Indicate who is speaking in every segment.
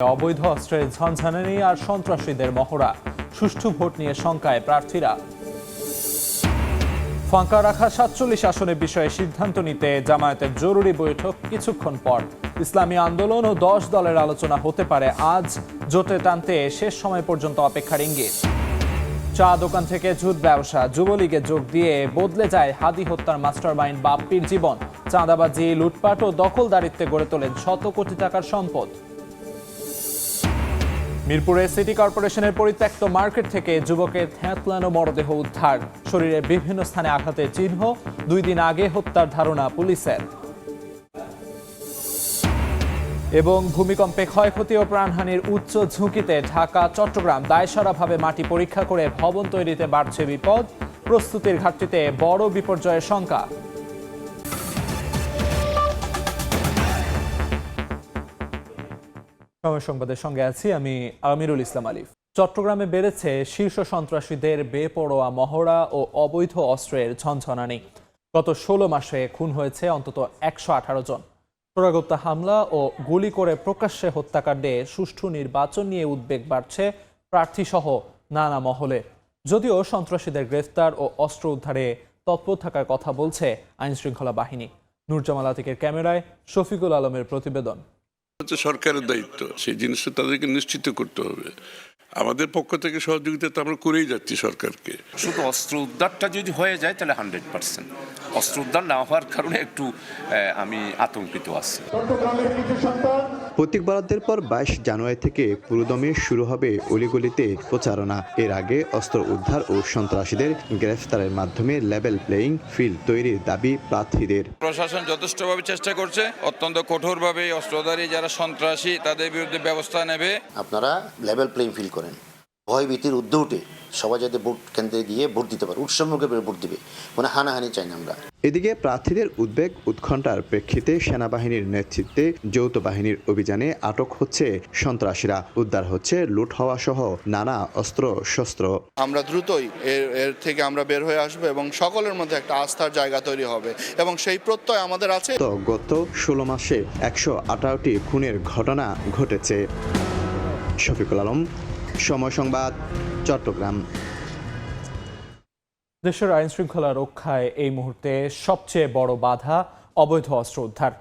Speaker 1: অবৈধ অস্ত্রের ঝনঝনানি আর সন্ত্রাসীদের মহড়া, সুষ্ঠু ভোট নিয়ে শঙ্কায় প্রার্থীরা। ফাঁকা রাখা ৪৭ আসনের বিষয়ে সিদ্ধান্ত নিতে জামায়াতের জরুরি বৈঠক কিছুক্ষণ পর। ইসলামী আন্দোলন ও ১০ দলের আলোচনা হতে পারে আজ, জোটে টানতে শেষ সময় পর্যন্ত অপেক্ষার ইঙ্গিত। চা দোকান থেকে জুট ব্যবসা, যুবলীগে যোগ দিয়ে বদলে যায় হাদি হত্যার মাস্টারমাইন্ড বাপ্পির জীবন। চাঁদাবাজি, লুটপাট ও দখলদারিত্বে গড়ে তোলেন শত কোটি টাকার সম্পদ। মিরপুরে সিটি কর্পোরেশনের পরিত্যক্ত মার্কেট থেকে যুবকের থ্যাতলানো মরদেহ উদ্ধার, শরীরের বিভিন্ন স্থানে আঘাতের চিহ্ন, 2 দিন আগে হত্যার ধারণা পুলিশের। এবং ভূমিকম্পে ক্ষয়ক্ষতি ও প্রাণহানির উচ্চ ঝুঁকিতে ঢাকা চট্টগ্রাম দায়সারাভাবে মাটি পরীক্ষা করে ভবন তৈরিতে বাড়ছে বিপদ, প্রস্তুতির ঘাটতিতে বড় বিপর্যয়ের শঙ্কা। সময় সংবাদের সঙ্গে আছি আমি আমিরুল ইসলাম আলিফ। চট্টগ্রামে বেড়েছে শীর্ষ সন্ত্রাসীদের বেপরোয়া মহড়া ও অবৈধ অস্ত্রের ঝনঝনানি। গত 16 মাসে খুন হয়েছে অন্তত 118 জন। চোরাগোপ্তা হামলা ও গুলি করে প্রকাশ্যে হত্যাকাণ্ডে সুষ্ঠু নির্বাচন নিয়ে উদ্বেগ বাড়ছে প্রার্থীসহ নানা মহলে। যদিও সন্ত্রাসীদের গ্রেফতার ও অস্ত্র উদ্ধারে তৎপর থাকার কথা বলছে আইনশৃঙ্খলা বাহিনী। নূরজামাল আতিকের ক্যামেরায় শফিকুল আলমের প্রতিবেদন।
Speaker 2: সরকারের দায়িত্ব, সেই জিনিসটা তাদেরকে নিশ্চিত করতে হবে। আমাদের পক্ষ থেকে সহযোগিতা তো আমরা করেই যাচ্ছি সরকারকে।
Speaker 3: শুধু অস্ত্র উদ্ধারটা যদি হয়ে যায় তাহলে 100%, অস্ত্র উদ্ধার না হওয়ার কারণে একটু আমি আতঙ্কিত আছি।
Speaker 4: প্রতীক বরাদ্দের পর 22 জানুয়ারি থেকে পুরোদমে শুরু হবে অলিগলিতে প্রচারণা। এর আগে অস্ত্র উদ্ধার ও সন্ত্রাসীদের গ্রেফতারের মাধ্যমে লেভেল প্লেয়িং ফিল্ড তৈরির দাবি প্রার্থীদের।
Speaker 5: প্রশাসন যথেষ্টভাবে চেষ্টা করছে, অত্যন্ত কঠোরভাবে অস্ত্রধারী যারা সন্ত্রাসী তাদের বিরুদ্ধে ব্যবস্থা নেবে।
Speaker 6: আপনারা লেভেল প্লেইং ফিল্ড করেন, ভয় ভীতির ঊর্ধ্বে উঠে সবাই যাতে ভোট কেন্দ্রে গিয়ে ভোট দিতে পারে, উৎসম্মুখে ভোট দিবে, মানে হানাহানি চাই না আমরা।
Speaker 4: এদিকে প্রার্থীদের উদ্বেগ উৎকণ্ঠার প্রেক্ষিতে সেনাবাহিনীর নেতৃত্বে যৌথ বাহিনীর অভিযানে আটক হচ্ছে সন্ত্রাসীরা, উদ্ধার হচ্ছে লুট হওয়া সহ নানা অস্ত্র শস্ত্র।
Speaker 7: আমরা দ্রুতই এর থেকে আমরা বের হয়ে আসবো এবং সকলের মধ্যে একটা আস্থার জায়গা তৈরি হবে এবং সেই প্রত্যয় আমাদের আছে।
Speaker 4: তো গত 16 মাসে 118টি খুনের ঘটনা ঘটেছে। শফিকুল আলম, সময় সংবাদ, চট্টগ্রাম।
Speaker 1: দেশের আইন শৃঙ্খলা রক্ষায় এই মুহূর্তে সবচেয়ে বড় বাধা অবৈধ অস্ত্র উদ্ধার।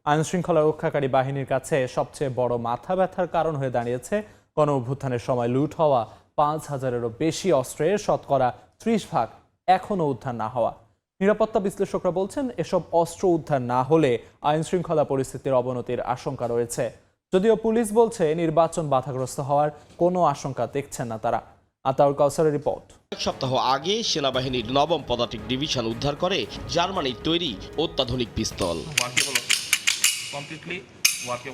Speaker 1: আইন শৃঙ্খলা রক্ষাকারী বাহিনীর কাছে সবচেয়ে বড় মাথা ব্যথার কারণ হয়ে দাঁড়িয়েছে গণ অভ্যুত্থানের সময় লুট হওয়া 5000-এরও বেশি অস্ত্রের শতকরা 30% এখনও উদ্ধার না হওয়া। নিরাপত্তা বিশ্লেষকরা বলছেন, এসব অস্ত্র উদ্ধার না হলে আইন শৃঙ্খলা পরিস্থিতির অবনতির আশঙ্কা রয়েছে। যদিও পুলিশ বলছে নির্বাচন বাধাগ্রস্ত হওয়ার কোনো আশঙ্কা দেখছেন না তারা। আতাউর কাউসারের রিপোর্ট।
Speaker 8: এক সপ্তাহ আগে সেনাবাহিনীর 9ম পদাতিক ডিভিশন উদ্ধার করে জার্মানির তৈরি অত্যাধুনিক পিস্তল।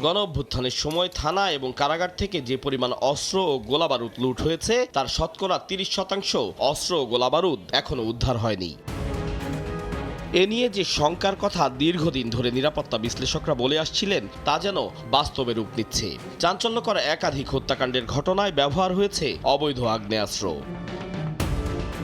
Speaker 8: গণ অভ্যুত্থানের সময় থানা এবং কারাগার থেকে যে পরিমাণ অস্ত্র ও গোলাবারুদ লুট হয়েছে তার শতকরা 30% অস্ত্র ও গোলাবারুদ এখনো উদ্ধার হয়নি। এ নিয়ে যে শঙ্কার কথা দীর্ঘদিন ধরে নিরাপত্তা বিশ্লেষকরা বলে আসছিলেন তা যেন বাস্তবে রূপ নিচ্ছে। চাঞ্চল্যকর একাধিক হত্যাকাণ্ডের ঘটনায় ব্যবহার হয়েছে অবৈধ আগ্নেয়াস্ত্র।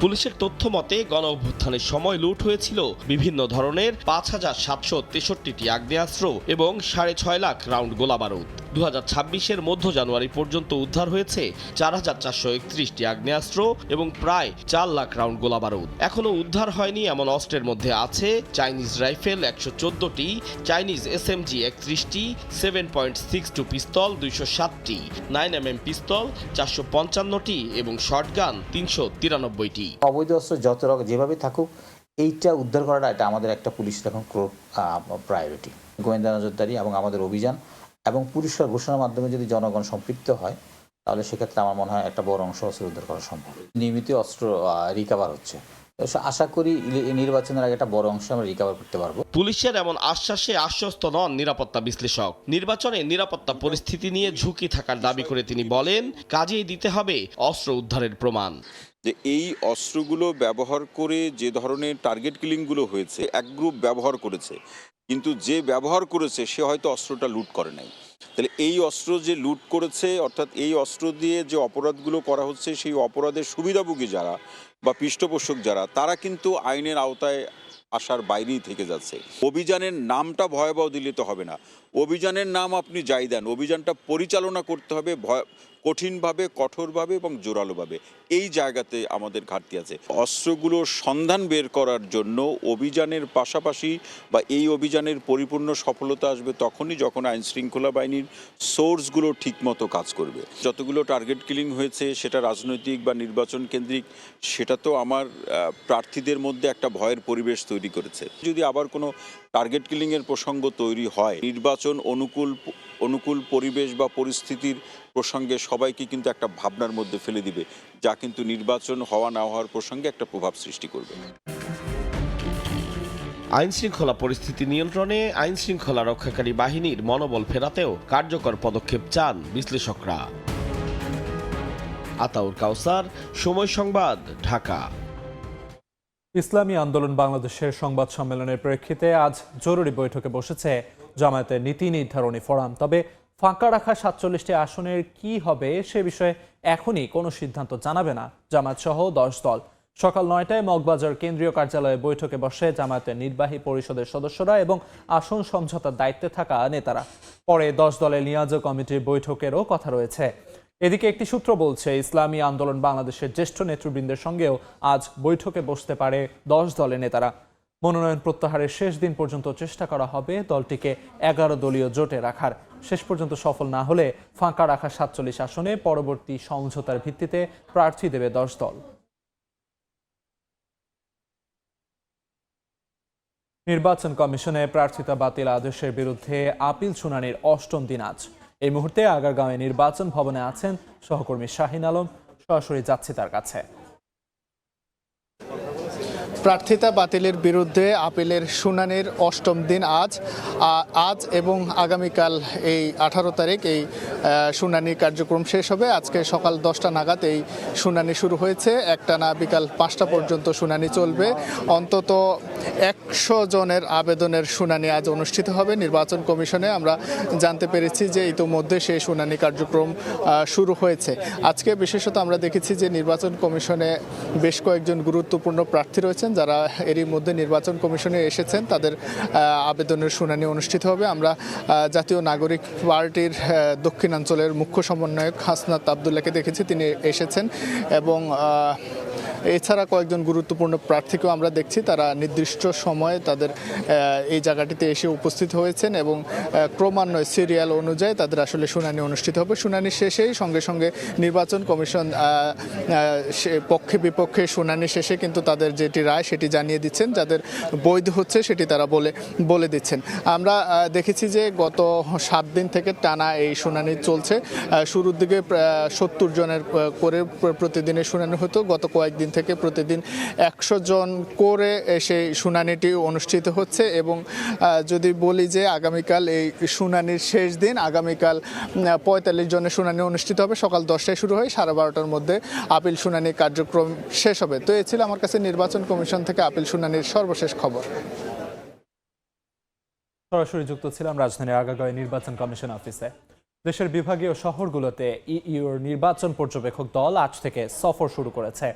Speaker 8: পুলিশের তথ্য মতে গণ অভ্যুত্থানের সময় লুট হয়েছিল বিভিন্ন ধরনের 5763টি আগ্নেয়াস্ত্র এবং 6.5 লাখ রাউন্ড গোলাবারুদ। 2026-এর মধ্য জানুয়ারি পর্যন্ত উদ্ধার হয়েছে 4431টি আগ্নেয়াস্ত্র এবং প্রায় 4 লাখ রাউন্ড গোলাবারুদ। এখনও উদ্ধার হয়নি এমন অস্ত্রের মধ্যে আছে চাইনিজ রাইফেল 114টি, চাইনিজ SMG 31টি, 7.62 পিস্তল 207টি, 9mm পিস্তল 455টি এবং শটগান 393টি।
Speaker 9: অবৈধ অস্ত্র যত রকম যেভাবে থাকুক, এইটা উদ্ধার করাটা এটা আমাদের একটা পুলিশের এখন প্রায়োরিটি। গোয়েন্দা নজরদারি এবং আমাদের অভিযান এবং পুলিশের ঘোষণার মাধ্যমে যদি জনগণ সম্পৃক্ত হয় তাহলে সেক্ষেত্রে আমার মনে হয় একটা বড় অংশ অস্ত্র উদ্ধার করা সম্ভব। নিয়মিত অস্ত্র রিকভার হচ্ছে, আশা করি নির্বাচনের আগে একটা বড় অংশ আমরা রিকভার করতে পারবো।
Speaker 8: পুলিশের এমন আশ্বাসে আশ্বস্ত নন নিরাপত্তা বিশ্লেষক। নির্বাচনে নিরাপত্তা পরিস্থিতি নিয়ে ঝুঁকি থাকার দাবি করে তিনি বলেন, কাজেই দিতে হবে অস্ত্র উদ্ধারের প্রমাণ।
Speaker 10: যে এই অস্ত্রগুলো ব্যবহার করে যে ধরনের টার্গেট কিলিংগুলো হয়েছে, এক গ্রুপ ব্যবহার করেছে, কিন্তু যে ব্যবহার করেছে সে হয়তো অস্ত্রটা লুট করে নাই। তাহলে এই অস্ত্র যে লুট করেছে, অর্থাৎ এই অস্ত্র দিয়ে যে অপরাধগুলো করা হচ্ছে, সেই অপরাধের সুবিধাভোগী যারা বা পৃষ্ঠপোষক যারা, তারা কিন্তু আইনের আওতায় আসার বাইরেই থেকে যাচ্ছে। অভিযানের নামটা ভয়াবহ দিলে তো হবে না, অভিযানের নাম আপনি যাই দেন, অভিযানটা পরিচালনা করতে হবে কঠিনভাবে, কঠোরভাবে এবং জোরালোভাবে। এই জায়গাতে আমাদের ঘাটতি আছে। অস্ত্রগুলোর সন্ধান বের করার জন্য অভিযানের পাশাপাশি বা এই অভিযানের পরিপূর্ণ সফলতা আসবে তখনই যখন আইন শৃঙ্খলা বাহিনীর সোর্সগুলো ঠিকমতো কাজ করবে। যতগুলো টার্গেট কিলিং হয়েছে সেটা রাজনৈতিক বা নির্বাচন কেন্দ্রিক, সেটা তো আমার প্রার্থীদের মধ্যে একটা ভয়ের পরিবেশ তৈরি করেছে। যদি আবার কোনো টার্গেট কিলিংয়ের প্রসঙ্গ তৈরি হয়, নির্বাচন অনুকূল পরিবেশ বা পরিস্থিতির প্রসঙ্গে সবাইকে কিন্তু একটা ভাবনার মধ্যে ফেলে দিবে, যা কিন্তু নির্বাচন হওয়া না হওয়ার প্রসঙ্গে একটা প্রভাব সৃষ্টি করবে।
Speaker 8: আইন শৃঙ্খলা পরিস্থিতি নিয়ন্ত্রণে আইন শৃঙ্খলা রক্ষাকারী বাহিনীর মনোবল ফেরাতেও কার্যকর পদক্ষেপ চান বিশ্লেষকরা। আতাউর কাউসার, সময় সংবাদ, ঢাকা।
Speaker 1: ইসলামী আন্দোলন বাংলাদেশের সংবাদ সম্মেলনের প্রেক্ষিতে আজ জরুরি বৈঠকে বসেছে জামায়াতের নীতি নির্ধারণী ফোরাম। তবে ফাঁকা রাখা ৪৭টি আসনের কি হবে সে বিষয়ে এখনই কোনো সিদ্ধান্ত জানাবে না জামায়াত সহ 10 দল। সকাল ৯টায় মগবাজার কেন্দ্রীয় কার্যালয়ে বৈঠকে বসে জামায়াতের নির্বাহী পরিষদের সদস্যরা এবং আসন সমঝোতার দায়িত্বে থাকা নেতারা। পরে 10 দলের নিয়াজ কমিটির বৈঠকেরও কথা রয়েছে। এদিকে একটি সূত্র বলছে ইসলামী আন্দোলন বাংলাদেশের জ্যেষ্ঠ নেতৃবৃন্দের সঙ্গেও আজ বৈঠকে বসতে পারে 10 দলের নেতারা। মনোনয়ন প্রত্যাহারের শেষ দিন পর্যন্ত চেষ্টা করা হবে দলটিকে 11 দলীয় জোটে রাখার। শেষ পর্যন্ত সফল না হলে ফাঁকা রাখা ৪৭ আসনে পরবর্তী সমঝোতার ভিত্তিতে প্রার্থী দেবে 10 দল। নির্বাচন কমিশনে প্রার্থিতা বাতিল আদেশের বিরুদ্ধে আপিল শুনানির ৮ম দিন আজ। এই মুহূর্তে আগারগাঁওয়ে নির্বাচন ভবনে আছেন সহকর্মী শাহিন আলম। সরাসরি যাচ্ছি তার কাছে।
Speaker 11: প্রার্থিতা বাতিলের বিরুদ্ধে আপিলের শুনানির ৮ম দিন আজ এবং আগামীকাল এই 18 তারিখ এই শুনানি কার্যক্রম শেষ হবে। আজকে সকাল 10টা নাগাদ এই শুনানি শুরু হয়েছে। একটানা বিকাল 5টা পর্যন্ত শুনানি চলবে। অন্তত 100 জনের আবেদনের শুনানি আজ অনুষ্ঠিত হবে নির্বাচন কমিশনে। আমরা জানতে পেরেছি যে ইতোমধ্যে সেই শুনানি কার্যক্রম শুরু হয়েছে। আজকে বিশেষত আমরা দেখেছি যে নির্বাচন কমিশনে বেশ কয়েকজন গুরুত্বপূর্ণ প্রার্থী রয়েছেন যারা এরই মধ্যে নির্বাচন কমিশনে এসেছেন। তাদের আবেদনের শুনানি অনুষ্ঠিত হবে। আমরা জাতীয় নাগরিক পার্টির দক্ষিণাঞ্চলের মুখ্য সমন্বয়ক হাসনাত আবদুল্লাহকে দেখেছি, তিনি এসেছেন এবং এছাড়া কয়েকজন গুরুত্বপূর্ণ প্রার্থীকেও আমরা দেখছি তারা নির্দিষ্ট সময়ে তাদের এই জায়গাটিতে এসে উপস্থিত হয়েছেন এবং ক্রমান্বয়ে সিরিয়াল অনুযায়ী তাদের আসলে শুনানি অনুষ্ঠিত হবে। শুনানি শেষেই সঙ্গে সঙ্গে নির্বাচন কমিশন পক্ষে বিপক্ষে শুনানি শেষে কিন্তু তাদের যেটি রায় সেটি জানিয়ে দিচ্ছেন, যাদের বৈধ হচ্ছে সেটি তারা বলে দিচ্ছেন। আমরা দেখেছি যে গত 7 দিন থেকে টানা এই শুনানি চলছে। শুরুর দিকে 70 জনের করে প্রতিদিনের শুনানি হতো। গত কয়েকদিন থেকে প্রতিদিন 100 জন করে সেই শুনানিটি অনুষ্ঠিত হচ্ছে এবং যদি বলি যে আগামীকাল এই শুনানির শেষ দিন, আগামীকাল 45 জনের শুনানি অনুষ্ঠিত হবে। সকাল 10টায় শুরু হয়, 12:30টার মধ্যে আপিল শুনানি কার্যক্রম শেষ হবে। তো এই ছিল আমার কাছে নির্বাচন কমিশন থেকে আপিল শুনানির সর্বশেষ খবর।
Speaker 1: সরাসরি যুক্ত ছিলাম রাজধানীর আগারগাঁওয়ে নির্বাচন কমিশন অফিসে। দেশের বিভাগীয় শহরগুলোতে ইইউর নির্বাচন পর্যবেক্ষক দল আজ থেকে সফর শুরু করেছে।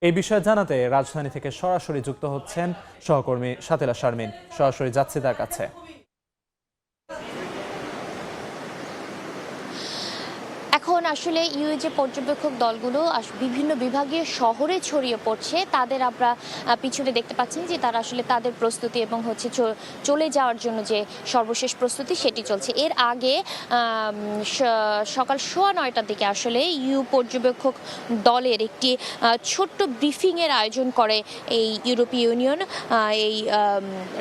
Speaker 1: এই বিষয়ে জানাতে রাজধানী থেকে সরাসরি যুক্ত হচ্ছেন সহকর্মী সাতিলা শারমিন। সরাসরি যাচ্ছি তার কাছে।
Speaker 12: এখন আসলে ইউ যে পর্যবেক্ষক দলগুলো বিভিন্ন বিভাগীয় শহরে ছড়িয়ে পড়ছে, তাদের আমরা পিছনে দেখতে পাচ্ছেন যে তারা আসলে তাদের প্রস্তুতি এবং হচ্ছে চলে যাওয়ার জন্য যে সর্বশেষ প্রস্তুতি সেটি চলছে। এর আগে সকাল 9:15টার দিকে আসলে ইউ পর্যবেক্ষক দলের একটি ছোট্ট ব্রিফিংয়ের আয়োজন করে এই ইউরোপীয় ইউনিয়ন এই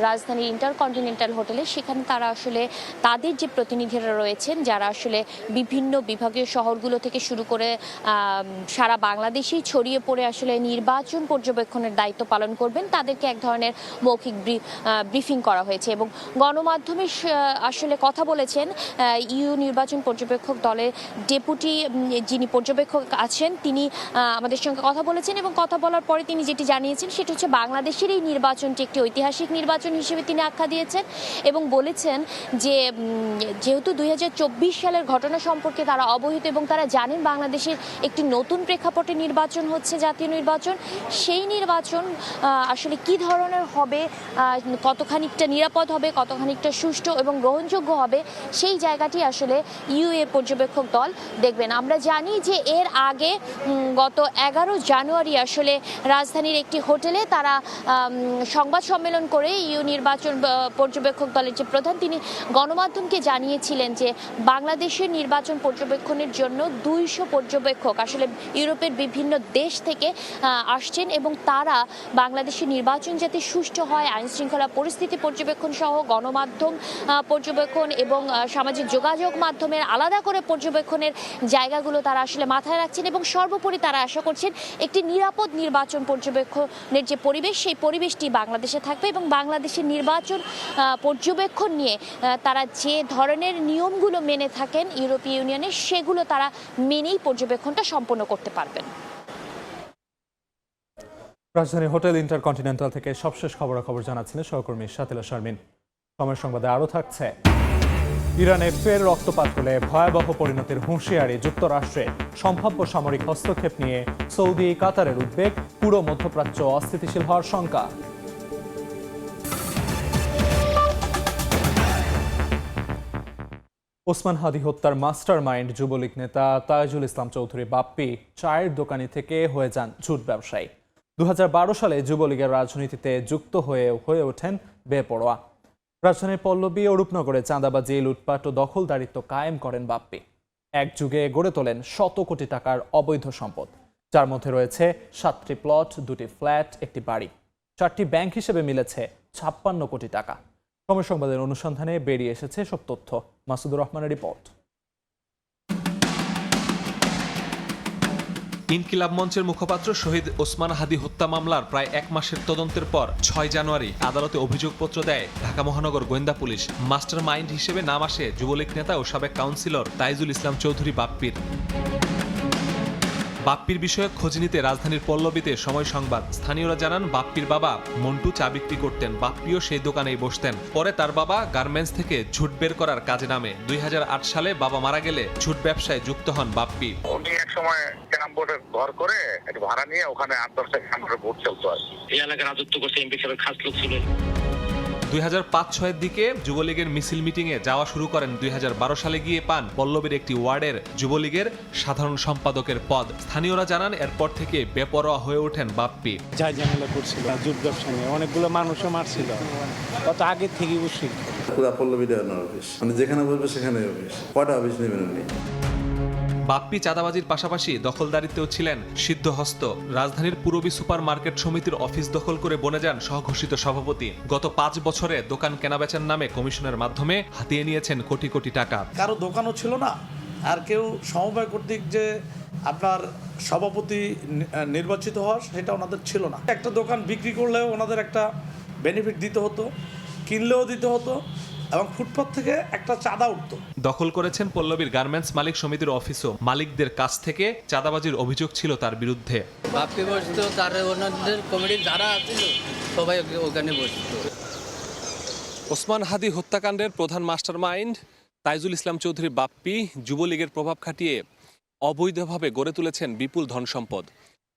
Speaker 12: রাজধানীর ইন্টারকন্টিনেন্টাল হোটেলে। সেখানে তারা আসলে তাদের যে প্রতিনিধিরা রয়েছেন যারা আসলে বিভিন্ন বিভাগীয় শহরগুলো থেকে শুরু করে সারা বাংলাদেশেই ছড়িয়ে পড়ে আসলে নির্বাচন পর্যবেক্ষণের দায়িত্ব পালন করবেন, তাদেরকে এক ধরনের মৌখিক ব্রিফিং করা হয়েছে এবং গণমাধ্যমে আসলে কথা বলেছেন ইউ নির্বাচন পর্যবেক্ষক দলের ডেপুটি যিনি পর্যবেক্ষক আছেন, তিনি আমাদের সঙ্গে কথা বলেছেন এবং কথা বলার পরে তিনি যেটি জানিয়েছেন সেটা হচ্ছে বাংলাদেশের এই নির্বাচনটি একটি ঐতিহাসিক নির্বাচন হিসেবে তিনি আখ্যা দিয়েছেন এবং বলেছেন যে যেহেতু 2024 সালের ঘটনা সম্পর্কে তারা অবহিত এবং তারা জানেন বাংলাদেশের একটি নতুন প্রেক্ষাপটে নির্বাচন হচ্ছে, জাতীয় নির্বাচন। সেই নির্বাচন আসলে কি ধরনের হবে, কতখানিকটা নিরাপদ হবে, কতখানিকটা সুষ্ঠু এবং গ্রহণযোগ্য হবে, সেই জায়গাটি আসলে ইউএ পর্যবেক্ষক দল দেখবেন। আমরা জানি যে এর আগে গত 11 জানুয়ারি আসলে রাজধানীর একটি হোটেলে তারা সংবাদ সম্মেলন করে ইউ নির্বাচন পর্যবেক্ষক দলের যে প্রধান, তিনি গণমাধ্যমকে জানিয়েছিলেন যে বাংলাদেশের নির্বাচন পর্যবেক্ষণের জন্য 200 পর্যবেক্ষক আসলে ইউরোপের বিভিন্ন দেশ থেকে আসছেন এবং তারা বাংলাদেশের নির্বাচন যাতে সুষ্ঠু হয়, আইন শৃঙ্খলা পরিস্থিতি পর্যবেক্ষণ সহ গণমাধ্যম পর্যবেক্ষণ এবং সামাজিক যোগাযোগ মাধ্যমের আলাদা করে পর্যবেক্ষণের জায়গাগুলো তারা আসলে মাথায় রাখছেন এবং সর্বোপরি তারা আশা করছেন একটি নিরাপদ নির্বাচন পর্যবেক্ষণের যে পরিবেশ, সেই পরিবেশটি বাংলাদেশে থাকবে এবং বাংলাদেশের নির্বাচন পর্যবেক্ষণ নিয়ে তারা যে ধরনের নিয়মগুলো মেনে থাকেন ইউরোপীয় ইউনিয়নের, সেগুলো তারা মেনেই পর্যবেক্ষণটা সম্পন্ন করতে পারবেন।
Speaker 1: রাজধানী হোটেল ইন্টারকন্টিনেন্টাল থেকে সবশেষ খবরাখবর জানাচ্ছিলেন সহকর্মী শাতিলা শারমিন। সময় সংবাদে আরও থাকছে, ইরানে ফের রক্তপাত হলে ভয়াবহ পরিণতির হুঁশিয়ারি যুক্তরাষ্ট্রের, সম্ভাব্য সামরিক হস্তক্ষেপ নিয়ে সৌদি কাতারের উদ্বেগ, পুরো মধ্যপ্রাচ্য অস্থিতিশীল হওয়ার শঙ্কা। ওসমান হাদি হত্যার মাস্টার মাইন্ড যুবলীগ নেতা তাইজুল ইসলাম চৌধুরী বাপ্পি চায়ের দোকানি থেকে হয়ে যান ঝুট ব্যবসায়ী। 2012 সালে যুবলীগের রাজনীতিতে যুক্ত হয়ে ওঠেন বেপরোয়া। রাজধানীর পল্লবী ও রূপনগরে চাঁদাবাজি, লুটপাট ও দখলদারিত্ব কায়েম করেন বাপ্পি। এক যুগে গড়ে তোলেন শত কোটি টাকার অবৈধ সম্পদ, যার মধ্যে রয়েছে 7টি প্লট, 2টি ফ্ল্যাট, একটি বাড়ি। 4টি ব্যাংক হিসেবে মিলেছে 56 কোটি টাকা। সময় সংবাদের অনুসন্ধানে বেরিয়ে এসেছে সব তথ্য। মাসুদুর রহমানের রিপোর্ট।
Speaker 13: ইনকিলাব মঞ্চের মুখপাত্র শহীদ ওসমান হাদি হত্যা মামলার প্রায় 1 মাসের তদন্তের পর 6 জানুয়ারি আদালতে অভিযোগপত্র দেয় ঢাকা মহানগর গোয়েন্দা পুলিশ। মাস্টার মাইন্ড হিসেবে নাম আসে যুবলীগ নেতা ও সাবেক কাউন্সিলর তাইজুল ইসলাম চৌধুরী বাপ্পির। বাপ্পির বিষয়ে খোঁজ নিতে রাজধানীর পল্লবীতে সময় সংবাদ। স্থানীয়রা জানান বাপ্পির বাবা মন্টু চা বিক্রি করতেন, বাপ্পিও সেই দোকানেই বসতেন। পরে তার বাবা গার্মেন্টস থেকে ঝুট বের করার কাজে নামে। 2008 সালে বাবা মারা গেলে ঝুট ব্যবসায় যুক্ত হন বাপ্পি।
Speaker 14: উনি এক সময় ক্যারাম বোর্ডের ঘর করে একটা ভাড়া নিয়ে ওখানে 8-10টা ক্যারাম বোর্ডের বোর্ড চলতো আর কি। এই এলাকার রাজত্ব করছে এমপি সাহেবের খাস লোক ছিলেন।
Speaker 13: 2005-06 দিকে যুবলীগের মিছিল মিটিংয়ে যাওয়া শুরু করেন। 2012 সালে গিয়ে পান পল্লবীর একটি ওয়ার্ডের যুবলীগের সাধারণ সম্পাদকের পদ। স্থানীয়রা জানান এরপর থেকে বেপরোয়া হয়ে ওঠেন বাপ্পি।
Speaker 15: যা ঝামেলা করছিল, যুদ্ধ ব্যবসা নিয়ে অনেকগুলো মানুষও মারছিল, কত আগে থেকে উচিত।
Speaker 16: পুরো পল্লবী দেওয়ার অফিস, মানে যেখানে বলবে সেখানে অফিস, কয়টা অফিস নেবেন উনি।
Speaker 13: বাপ্পি চাঁদাবাজির পাশাপাশি দখলদারিত্বেও ছিলেন সিদ্ধহস্ত। রাজধানীর পূরবী সুপার মার্কেট সমিতির অফিস দখল করে বনে যান সহঘোষিত সভাপতি। গত 5 বছরে দোকান কেনাবেচার নামে কমিশনের মাধ্যমে হাতিয়ে নিয়েছেন কোটি কোটি টাকা।
Speaker 17: কারো দোকানও ছিল না, আর কেউ সমবায় কর্তৃক যে আপনার সভাপতি নির্বাচিত হওয়ার সেটা ওনাদের ছিল না। একটা দোকান বিক্রি করলেও ওনাদের একটা বেনিফিট দিতে হতো, কিনলেও দিতে হতো এবং ফুটপাত থেকে একটা চাঁদা উঠত।
Speaker 13: দখল করেছেন পল্লবীর গার্মেন্টস মালিক সমিতির অফিসও। মালিকদের কাছ থেকে চাঁদাবাজির অভিযোগ ছিল তার বিরুদ্ধে।
Speaker 18: বাপ্পি বসতো, তার ওনাদের কমিটির যারা ছিল সবাই ওখানে বসতো।
Speaker 13: ওসমান হাদি হত্যাকাণ্ডের প্রধান মাস্টার মাইন্ড তাইজুল ইসলাম চৌধুরী বাপ্পি যুবলীগের প্রভাব খাটিয়ে অবৈধভাবে গড়ে তুলেছেন বিপুল ধন সম্পদ।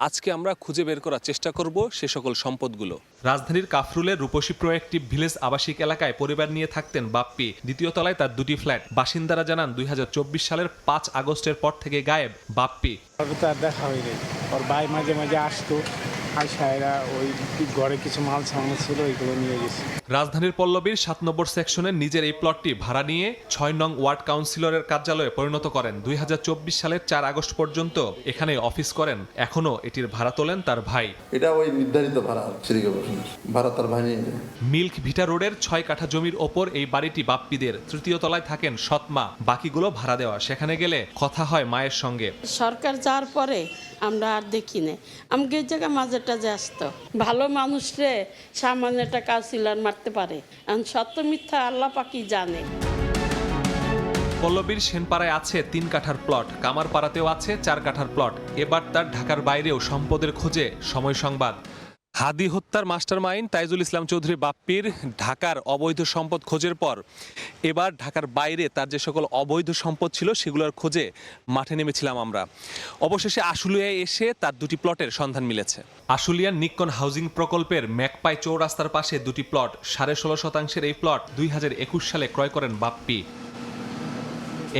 Speaker 13: আজকে আমরা খুঁজে বের করার চেষ্টা করব সে সকল সম্পদগুলো। রাজধানীর কাফরুলের রূপসী প্রোয়েক্টিভ ভিলেজ আবাসিক এলাকায় পরিবার নিয়ে থাকতেন বাপ্পি। দ্বিতীয় তলায় তার 2টি ফ্ল্যাট। বাসিন্দারা জানান 2024 সালের 5 আগস্টের পর থেকে গায়েব বাপ্পি।
Speaker 15: তার দেখা হয়নি, ওর ভাই মাঝে মাঝে আসতো, আয়সায়রা ওই ঘরে কিছু মাল সামানো ছিল, ওইগুলো নিয়ে গেছে।
Speaker 13: রাজধানীর পল্লবীর 7 নম্বর সেকশনের নিজের এই প্লটটি ভাড়া নিয়ে 6 নং ওয়ার্ড কাউন্সিলরের কার্যালয়ে পরিণত করেন। 2024 সালের 4 আগস্ট পর্যন্ত এখানে অফিস করেন। এখনো এটির ভাড়া তোলেন তার ভাই।
Speaker 16: এটা ওই নির্ধারিত ভাড়া, ভাড়া তার ভাই নিয়ে যায়।
Speaker 13: মিল্ক ভিটা রোডের 6 কাঠা জমির ওপর এই বাড়িটি বাপ্পিদের। তৃতীয় তলায় থাকেন সৎ মা, বাকিগুলো ভাড়া দেওয়া। সেখানে গেলে কথা হয় মায়ের সঙ্গে।
Speaker 19: সরকার যাওয়ার পরে আমরা আর দেখি না, আমাকে এই জায়গায় মাঝেটা যে আসতো ভালো মানুষরে সামান্য একটা কাউন্সিলর মারতে পারে, এখন সত্য মিথ্যা আল্লাহ পাকি জানে।
Speaker 13: পল্লবীর সেনপাড়ায় আছে 3 কাঠার প্লট, কামারপাড়াতেও আছে 4 কাঠার প্লট। এবার তার ঢাকার বাইরেও সম্পদের খোঁজে সময় সংবাদ। হাদি হত্যার মাস্টারমাইন্ড তাইজুল ইসলাম চৌধুরী বাপ্পির ঢাকার অবৈধ সম্পদ খোঁজের পর এবার ঢাকার বাইরে তার যে সকল অবৈধ সম্পদ ছিল সেগুলোর খোঁজে মাঠে নেমেছিলাম আমরা। অবশেষে আশুলিয়ায় এসে তার দুটি প্লটের সন্ধান মিলেছে। আশুলিয়ার নিক্কন হাউজিং প্রকল্পের ম্যাকপাই চৌরাস্তার পাশে দুটি প্লট, 16.5% এই প্লট 2021 সালে ক্রয় করেন বাপ্পি।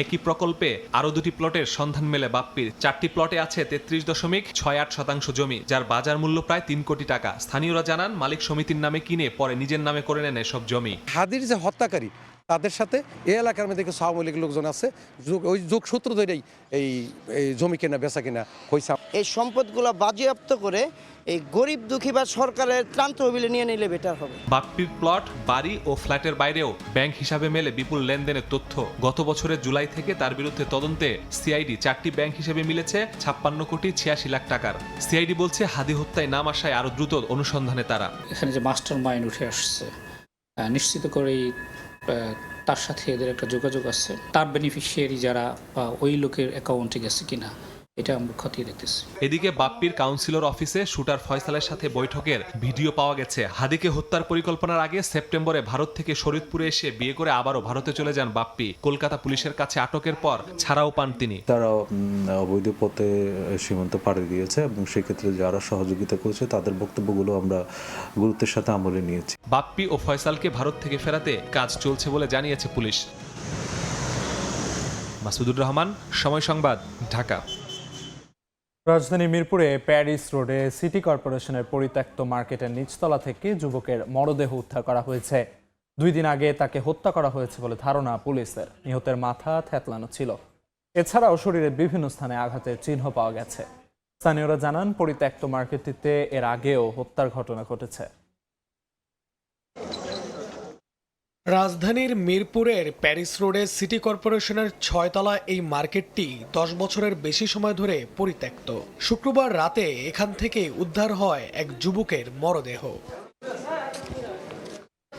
Speaker 13: একই প্রকল্পে আরও দুটি প্লটের সন্ধান মেলে বাপ্পির। 4টি প্লটে আছে 33.68% জমি, যার বাজার মূল্য প্রায় 3 কোটি টাকা। স্থানীয়রা জানান মালিক সমিতির নামে কিনে পরে নিজের নামে করে নেন এসব জমি।
Speaker 20: হাদির যে হত্যাকারী তাদের সাথে এই এলাকার মধ্যে কিছু আওয়ামী লীগ লোকজন আছে, ওই যোগসূত্র ধরেই এই জমি কেনা বেচা কিনা হয়েছে।
Speaker 21: এই সম্পদগুলো বাজেয়াপ্ত করে এই গরিব দুঃখী বা সরকারের ত্রাণ তহবিলে নিয়ে নিলে বেটার হবে।
Speaker 13: বাপ্পির প্লট, বাড়ি ও ফ্ল্যাটের বাইরেও ব্যাংক হিসাবে মেলে বিপুল লেনদেনের তথ্য। গত বছরের জুলাই থেকে তার বিরুদ্ধে তদন্তে সিআইডি 4টি ব্যাংক হিসেবে মিলেছে 56,86,00,000 টাকার। সিআইডি বলছে হাদি হত্যায় নাম আসায় আরো দ্রুত অনুসন্ধানে তারা।
Speaker 22: এখানে যে মাস্টার মাইন্ড উঠে আসছে, নিশ্চিত করেই তার সাথে এদের একটা যোগাযোগ আছে। তার বেনিফিশিয়ারি যারা বা ওই লোকের অ্যাকাউন্টে গেছে কিনা এটা আমরা খতিয়ে দেখতেছি।
Speaker 13: এদিকে বাপ্পির কাউন্সিলর অফিসে শুটার ফয়সালের সাথে বৈঠকের ভিডিও পাওয়া গেছে। হাদিকে হত্যার পরিকল্পনার আগে সেপ্টেম্বরে ভারত থেকে শরীয়তপুরে এসে বিয়ে করে আবারও ভারতে চলে যান বাপ্পি। কলকাতা পুলিশের কাছে আটকের পর ছাড়াও পান তিনি।
Speaker 23: তারা অবৈধ পথে সীমান্ত পাড়ি দিয়েছে এবং সেক্ষেত্রে যারা সহযোগিতা করেছে তাদের বক্তব্যগুলো আমরা গুরুত্বের সাথে আমলে নিয়েছি।
Speaker 13: বাপ্পি ও ফয়সালকে ভারত থেকে ফেরাতে কাজ চলছে বলে জানিয়েছে পুলিশ। মাসুদুর রহমান, সময় সংবাদ, ঢাকা।
Speaker 1: রাজধানী মিরপুরে প্যারিস রোডে সিটি কর্পোরেশনের পরিত্যক্ত মার্কেটের নিচতলা থেকে যুবকের মরদেহ উদ্ধার করা হয়েছে। 2 দিন আগে তাকে হত্যা করা হয়েছে বলে ধারণা পুলিশের। নিহতের মাথা থেতলানো ছিল। এছাড়াও শরীরের বিভিন্ন স্থানে আঘাতের চিহ্ন পাওয়া গেছে। স্থানীয়রা জানান পরিত্যক্ত মার্কেটটিতে এর আগেও হত্যার ঘটনা ঘটেছে।
Speaker 24: রাজধানীর মিরপুরের প্যারিস রোডে সিটি কর্পোরেশনের 6 তলা এই মার্কেটটি 10 বছরের বেশি সময় ধরে পরিত্যক্ত। শুক্রবার রাতে এখান থেকে উদ্ধার হয় এক যুবকের মরদেহ।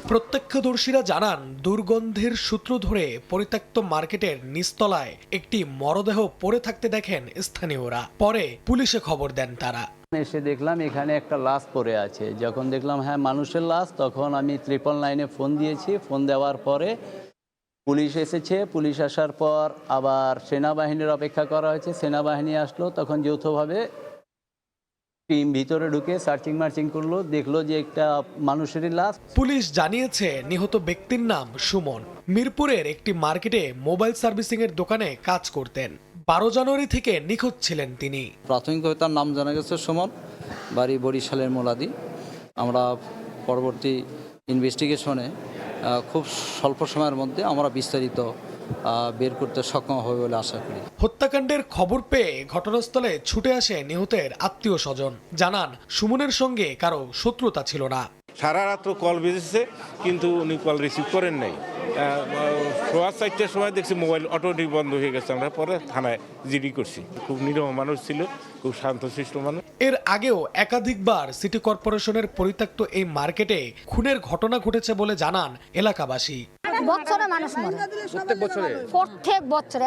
Speaker 24: প্রত্যক্ষদর্শীরা জানান দুর্গন্ধের সূত্র ধরে পরিত্যক্ত মার্কেটের নিচতলায় একটি মরদেহ পড়ে থাকতে দেখেন স্থানীয়রা। পরে পুলিশে খবর দেন তারা।
Speaker 25: এসে দেখলাম এখানে একটা লাশ পড়ে আছে। যখন দেখলাম হ্যাঁ মানুষের লাশ, তখন আমি 999-এ ফোন দিয়েছি। ফোন দেওয়ার পরে পুলিশ এসেছে। পুলিশ আসার পর আবার সেনাবাহিনীর অপেক্ষা করা হয়েছে। সেনাবাহিনী আসলো, তখন যৌথভাবে টিম ভিতরে ঢুকে সার্চিং মার্চিং করলো, দেখলো যে একটা মানুষেরই লাশ।
Speaker 24: পুলিশ জানিয়েছে নিহত ব্যক্তির নাম সুমন। মিরপুরের একটি মার্কেটে মোবাইল সার্ভিসিং এর দোকানে কাজ করতেন। 12 জানুয়ারি থেকে নিখোঁজ ছিলেন তিনি।
Speaker 25: প্রাথমিকভাবে তার নাম জানা গেছে সুমন, বাড়ি বরিশালের মোলাদি। আমরা পরবর্তী ইনভেস্টিগেশনে খুব স্বল্প সময়ের মধ্যে আমরা বিস্তারিত বের করতে সক্ষম হবে বলে আশা করি।
Speaker 24: হত্যাকাণ্ডের খবর পেয়ে ঘটনাস্থলে ছুটে আসে নিহতের আত্মীয় স্বজন। জানান সুমনের সঙ্গে কারো শত্রুতা ছিল না।
Speaker 26: সারা রাত কল বেজেছে কিন্তু উনি কল রিসিভ করেন নাই। 4:30টার সময় দেখছি মোবাইল অটোমেটিক বন্ধ হয়ে গেছে। আমরা পরে থানায় জিডি করছি। খুব নিরহ মানুষ ছিল, খুব শান্তশিষ্ট মানুষ।
Speaker 24: এর আগেও একাধিকবার সিটি কর্পোরেশনের পরিত্যক্ত এই মার্কেটে খুনের ঘটনা ঘটেছে বলে জানান এলাকাবাসী।
Speaker 27: বছরে মানুষ মরে, প্রত্যেক বছরে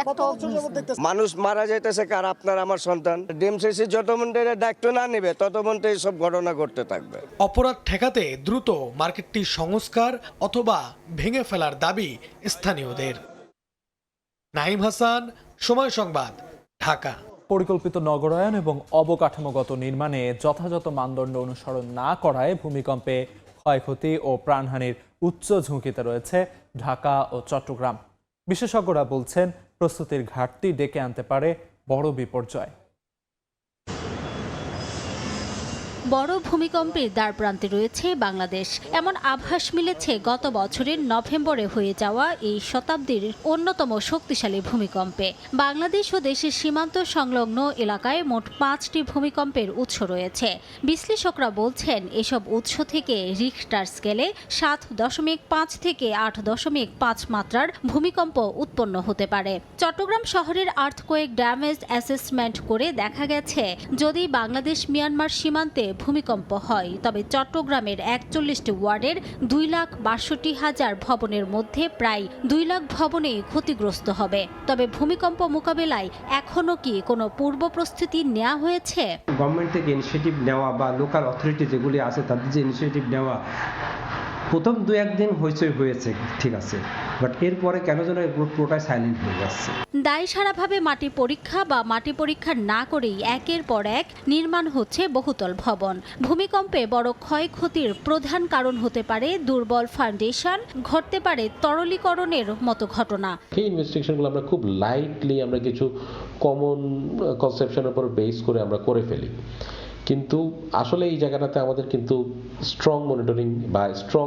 Speaker 28: মানুষ মারা যাইতেছে। কার আপনার আমার সন্তান ডিএমসিসি যত মন্ত্রীর দায়িত্ব না নেবে তত মন্ত্রী সব ঘটনা ঘটতে থাকবে।
Speaker 24: অপরাধ ঠেকাতে দ্রুত মার্কেটটি সংস্কার অথবা ভেঙে ফেলার দাবি স্থানীয়দের। নাইম হাসান, সময় সংবাদ, ঢাকা।
Speaker 1: পরিকল্পিত নগরায়ন এবং অবকাঠামোগত নির্মাণে যথাযথ মানদণ্ড অনুসরণ না করায় ভূমিকম্পে ক্ষয়ক্ষতি ও প্রাণহানির উচ্চ ঝুঁকিতে রয়েছে ঢাকা ও চট্টগ্রাম। বিশেষজ্ঞরা বলছেন প্রস্তুতির ঘাটতি ডেকে আনতে পারে বড় বিপর্যয়।
Speaker 29: বড় ভূমিকম্পের দ্বারপ্রান্তে রয়েছে বাংলাদেশ, এমন আভাস মিলেছে গত বছরের নভেম্বরে হয়ে যাওয়া এই শতাব্দীর অন্যতম শক্তিশালী ভূমিকম্পে। বাংলাদেশ ও দেশের সীমান্ত সংলগ্ন এলাকায় মোট 5টি ভূমিকম্পের উৎস রয়েছে। বিশ্লেষকরা বলছেন এসব উৎস থেকে রিখটার স্কেলে 7.5 থেকে 8.5 মাত্রার ভূমিকম্প উৎপন্ন হতে পারে। চট্টগ্রাম শহরের আর্থকোয়েক ড্যামেজ অ্যাসেসমেন্ট করে দেখা গেছে যদি বাংলাদেশ মিয়ানমার সীমান্তে ভূমিকম্প হয়, তবে চট্টগ্রামের 41টি ওয়ার্ডের 2,62,000 ভবনের মধ্যে প্রায় 2 লাখ ভবনেই ক্ষতিগ্রস্ত হবে। তবে ভূমিকম্প মোকাবেলায় এখনও কি কোনো পূর্ব প্রস্তুতি নেওয়া হয়েছে?
Speaker 2: গভর্নমেন্ট থেকে ইনিশিয়েটিভ নেওয়া বা লোকাল অথরিটি যেগুলি আছে তাদের যে ইনিশিয়েটিভ নেওয়া, প্রথম 2-1 দিন হয়েছে ঠিক আছে, বাট এরপরে কেন যেন পুরোটাই সাইলেন্ট হয়ে যাচ্ছে।
Speaker 29: দায়সারাভাবে মাটি পরীক্ষা বা মাটি পরীক্ষা না করেই একের পর এক নির্মাণ হচ্ছে বহুতল ভবন। ভূমিকম্পে বড় ক্ষয়ক্ষতির প্রধান কারণ হতে পারে দুর্বল ফাউন্ডেশন, ঘটতে পারে তরলীকরণের মতো ঘটনা।
Speaker 3: এই ইনভেস্টিগেশনগুলো আমরা খুব লাইটলি আমরা কিছু কমন কনসেপশনের উপর বেস করে আমরা করে ফেলি, কিন্তু আসলে এই জায়গাটাতে আমাদের কিন্তু স্ট্রং মনিটরিং বা স্ট্রং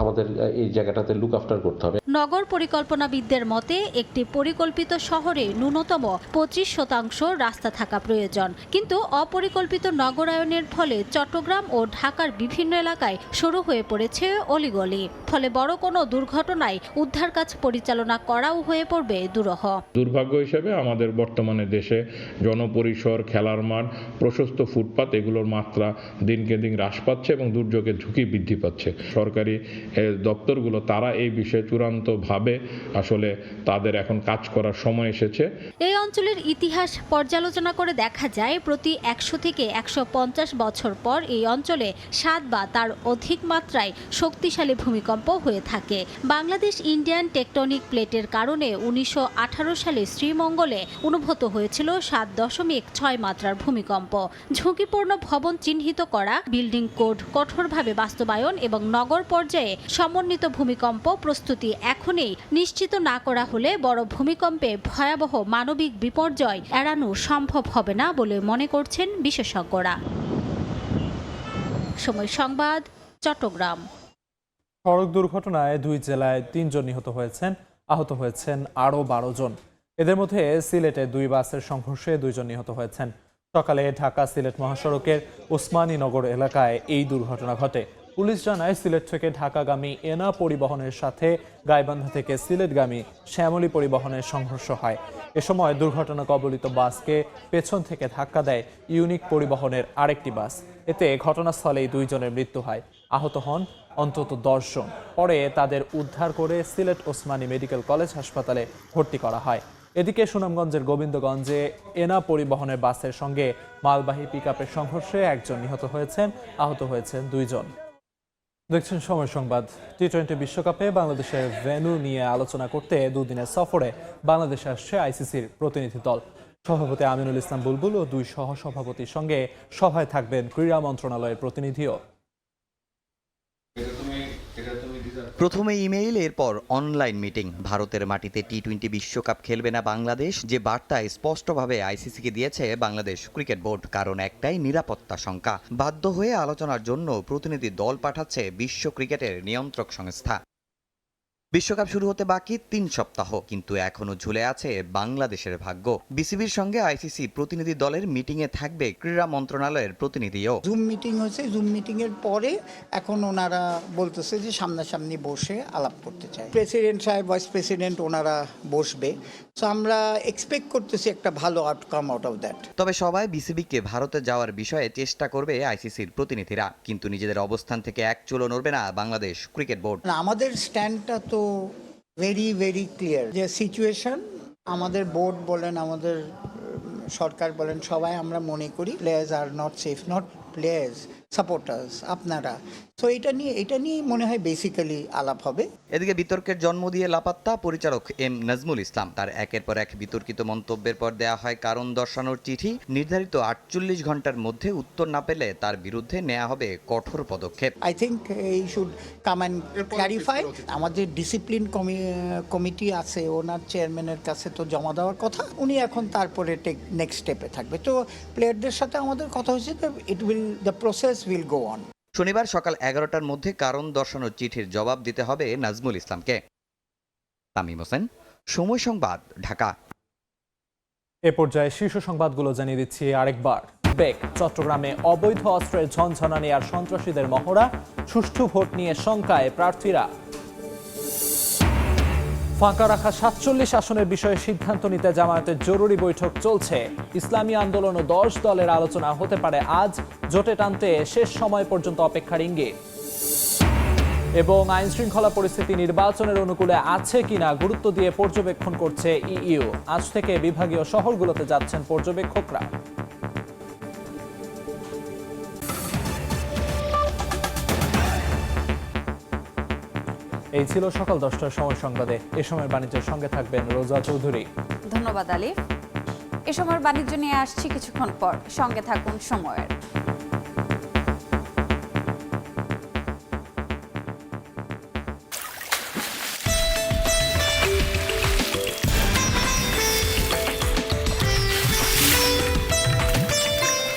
Speaker 3: আমাদের এই জায়গাটাতে লুক আফটার করতে হবে।
Speaker 29: নগর পরিকল্পনাবিদদের মতে একটি পরিকল্পিত শহরে ন্যূনতম 25% রাস্তা থাকা প্রয়োজন, কিন্তু অপরিকল্পিত নগরায়নের ফলে চট্টগ্রাম ও ঢাকার বিভিন্ন এলাকায় শুরু হয়ে পড়েছে অলিগলি। ফলে বড় কোনো দুর্ঘটনায় উদ্ধার কাজ পরিচালনা করাও হয়ে পড়বে দুরূহ।
Speaker 4: দুর্ভাগ্য হিসেবে আমাদের বর্তমানে দেশে জনপরিসর, খেলার মাঠ, প্রশস্ত ফুটপাত এগুলোর মাত্রা দিনকে দিন হ্রাস পাচ্ছে এবং দুর্যোগের ঝুঁকি বৃদ্ধি পাচ্ছে। সরকারি দপ্তরগুলো তারা এই বিষয়ে চূড়ান্তভাবে আসলে তাদের এখন কাজ করার সময় এসেছে।
Speaker 29: এই অঞ্চলের ইতিহাস পর্যালোচনা করে দেখা যায় প্রতি 100 থেকে 150 বছর পর এই অঞ্চলে 7 বা তার অধিক মাত্রায় শক্তিশালী ভূমিকম্প হয়ে থাকে। বাংলাদেশ ইন্ডিয়ান টেকটনিক প্লেটের কারণে 1918 সালে শ্রীমঙ্গলে অনুভূত হয়েছিল 7.6 মাত্রার ভূমিকম্প। ঝুঁকিপূর্ণ ভবন চিহ্নিত করা, বিল্ডিং কোড কঠোরভাবে বাস্তবায়ন এবং নগর পর্যায়ে সমন্বিত ভূমিকম্প প্রস্তুতি এখনই নিশ্চিত না করা হলে বড় ভূমিকম্পে ভয়াবহ মানবিক বিপর্যয় এড়ানো সম্ভব হবে না বলে মনে করছেন বিশেষজ্ঞরা। সময় সংবাদ, চট্টগ্রাম।
Speaker 1: সড়ক দুর্ঘটনায় 2 জেলায় 3 জন নিহত হয়েছেন, আহত হয়েছেন আরও 12 জন। এদের মধ্যে সিলেটে 2 বাসের সংঘর্ষে 2 জন নিহত হয়েছেন। সকালে ঢাকা সিলেট মহাসড়কের ওসমানীনগর এলাকায় এই দুর্ঘটনা ঘটে। পুলিশ জানায় সিলেট থেকে ঢাকাগামী এনা পরিবহনের সাথে গাইবান্ধা থেকে সিলেটগামী শ্যামলী পরিবহনের সংঘর্ষ হয়। এ সময় দুর্ঘটনা কবলিত বাসকে পেছন থেকে ধাক্কা দেয় ইউনিক পরিবহনের আরেকটি বাস। এতে ঘটনাস্থলেই 2 জনের মৃত্যু হয়, আহত হন অন্তত 10 জন। পরে তাদের উদ্ধার করে সিলেট ওসমানী মেডিকেল কলেজ হাসপাতালে ভর্তি করা হয়। এদিকে সুনামগঞ্জের গোবিন্দগঞ্জে এনা পরিবহনের বাসের সঙ্গে মালবাহী পিকআপের সংঘর্ষে 1 জন নিহত হয়েছেন, আহত হয়েছেন 2 জন। দেখছেন সময় সংবাদ। টি-20 বিশ্বকাপে বাংলাদেশের ভেন্যু নিয়ে আলোচনা করতে 2 দিনের সফরে বাংলাদেশে আসছে আইসিসির প্রতিনিধি দল। সভাপতি আমিনুল ইসলাম বুলবুল ও 2 সহসভাপতির সঙ্গে সভায় থাকবেন ক্রীড়া মন্ত্রণালয়ের প্রতিনিধিও।
Speaker 5: প্রথমে ইমেইল, এরপর অনলাইন মিটিং। ভারতের মাটিতে টি-20 বিশ্বকাপ খেলবে না বাংলাদেশ, যে বার্তা স্পষ্টভাবে আইসিসিকে দিয়েছে বাংলাদেশ ক্রিকেট বোর্ড। কারণ একটাই, নিরাপত্তা শঙ্কা। বাধ্য হয়ে আলোচনার জন্য প্রতিনিধি দল পাঠাচ্ছে বিশ্ব ক্রিকেটের নিয়ন্ত্রক সংস্থা। বিশ্বকাপ শুরু হতে বাকি 3 সপ্তাহ, কিন্তু এখনো ঝুলে আছে বাংলাদেশের ভাগ্য। বিসিবির সঙ্গে আইসিসি প্রতিনিধি দলের মিটিংয়ে থাকবে ক্রীড়া মন্ত্রণালয়ের প্রতিনিধিও।
Speaker 6: জুম মিটিং হয়েছে, জুম মিটিং এর পরে এখন ওনারা বলতেছে যে সামনাসামনি বসে আলাপ করতে চায়। প্রেসিডেন্ট সাহেব, ভাইস প্রেসিডেন্ট ওনারা বসবে। সো আমরা এক্সপেক্ট করতেছি একটা ভালো আউটকাম আউট অফ দ্যাট।
Speaker 5: তবে সবাই বিসিবিকে ভারতে যাওয়ার বিষয়ে চেষ্টা করবে আইসিসির প্রতিনিধিরা, কিন্তু নিজেদের অবস্থান থেকে এক চুলো নড়বে না বাংলাদেশ ক্রিকেট বোর্ড।
Speaker 6: আমাদের স্ট্যান্ডটা তো ভেরি ভেরি ক্লিয়ার, যে সিচুয়েশন আমাদের বোর্ড বলেন, আমাদের সরকার বলেন, সবাই আমরা মনে করি players are not safe, not players, supporters আপনারা। তো এটা নিয়ে মনে হয় বেসিক্যালি আলাপ হবে।
Speaker 5: এদিকে বিতর্কের জন্ম দিয়ে লাপাত্তা পরিচালক এম নাজমুল ইসলাম। তার একের পর এক বিতর্কিত মন্তব্যের পর দেয়া হয় কারণ দর্শানোর চিঠি। নির্ধারিত 48 ঘন্টার মধ্যে উত্তর না পেলে তার বিরুদ্ধে নেওয়া হবে কঠোর পদক্ষেপ।
Speaker 6: আই থিঙ্ক এই শুড কাম অ্যান্ড ক্ল্যারিফাই। আমাদের ডিসিপ্লিন কমিটি আছে, ওনার চেয়ারম্যানের কাছে তো জমা দেওয়ার কথা। উনি এখন তারপরে নেক্সট স্টেপে থাকবে। তো প্লেয়ারদের সাথে আমাদের কথা হয়েছে, the process will go on.
Speaker 5: শনিবার সকাল 11টার মধ্যে কারণ দর্শানোর চিঠির জবাব দিতে হবে নাজমুল ইসলামকে। তামিম হোসেন, সময় সংবাদ, ঢাকা।
Speaker 1: এ পর্যায়ে শীর্ষ সংবাদগুলো জানিয়ে দিচ্ছি আরেকবার। চট্টগ্রামে অবৈধ অস্ত্রের ঝনঝনানি আর সন্ত্রাসীদের মহড়া, সুষ্ঠু ভোট নিয়ে শঙ্কায় প্রার্থীরা। ফাঁকা রাখা ৪৭ আসনের বিষয়ে সিদ্ধান্ত নিতে জামায়াতের জরুরি বৈঠক চলছে। ইসলামী আন্দোলন ও ১০ দলের আলোচনা হতে পারে আজ। জোটে টানতে শেষ সময় পর্যন্ত অপেক্ষার ইঙ্গিত। এবং আইন শৃঙ্খলা পরিস্থিতি নির্বাচনের অনুকূলে আছে কিনা গুরুত্ব দিয়ে পর্যবেক্ষণ করছে ইইউ। আজ থেকে বিভাগীয় শহরগুলোতে যাচ্ছেন পর্যবেক্ষকরা। এই ছিল সকাল 10টার সময় সংবাদে। এ সময় বাণিজ্যের সঙ্গে থাকবেন রোজা চৌধুরী।
Speaker 7: ধন্যবাদ আলিফ। এ সময় বাণিজ্য নিয়ে আসছি কিছুক্ষণ পর, সঙ্গে থাকুন সময়ের।